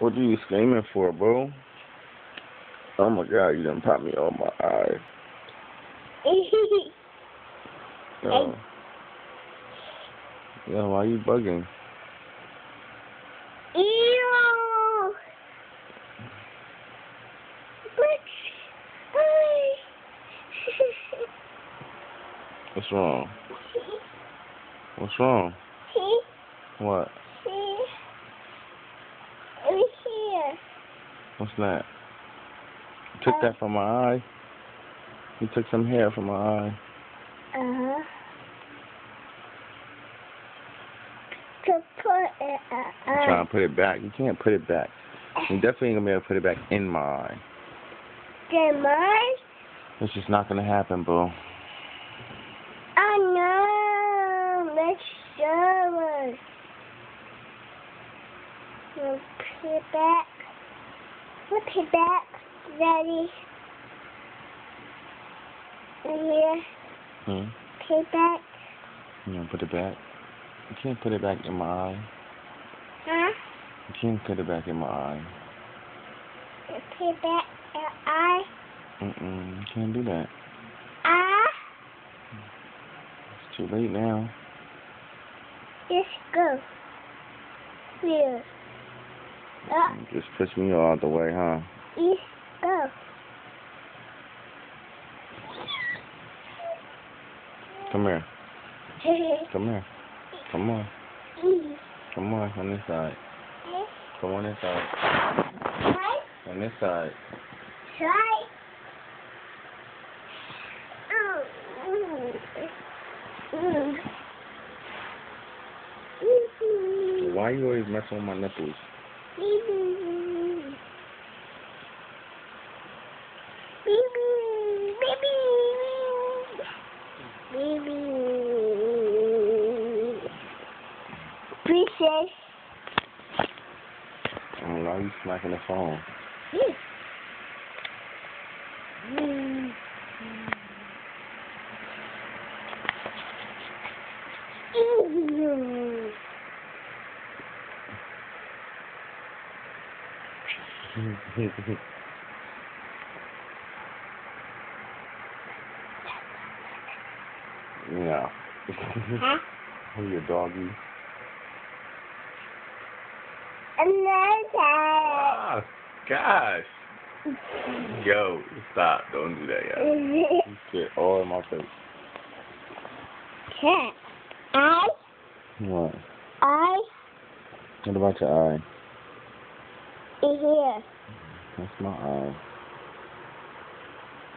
What are you screaming for, bro? Oh my god, you done popped me on my eye. Yo. Yo, why you bugging? Ew. What's wrong? What's wrong? See? What? See? Over here. What's that? You took that from my eye? You took some hair from my eye. Uh-huh. To put it I'm trying to put it back. You can't put it back. You definitely ain't gonna be able to put it back in my eye. the mine? It's just not gonna happen, boo. Oh no, let's show us. We'll put it back. We'll put it back, Daddy. Here. Put it back. You put it back. You can't put it back in my eye. Huh? You can't put it back in my eye. Put it back in your eye. You can't do that. It's too late now. Just go. Here. Just push me all the way, huh? Just go. Come here. Come here. Come on. Come on this side. Come on this side. On this side. Try. Why you always messing with my nipples? Princess. I don't know, you smacking the phone. Yeah. Huh? Who your doggy? Ah, gosh. Yo, stop. Don't do that, yo. You spit all in my face. Cat. Eye. What? Eye. What about your eye? Here. That's my eye.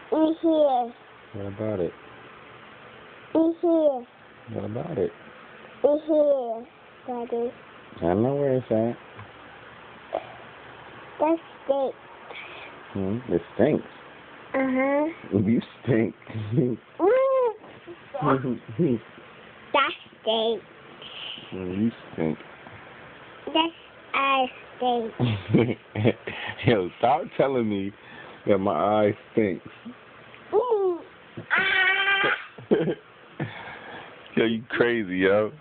Here. What about it? Here. What about it? Here. Daddy. I know where it's at. That stinks. It stinks. Uh-huh. You stink. That stinks. You stink. That's I stink. Yo, stop telling me that my eye stinks. Yo, you crazy, yo.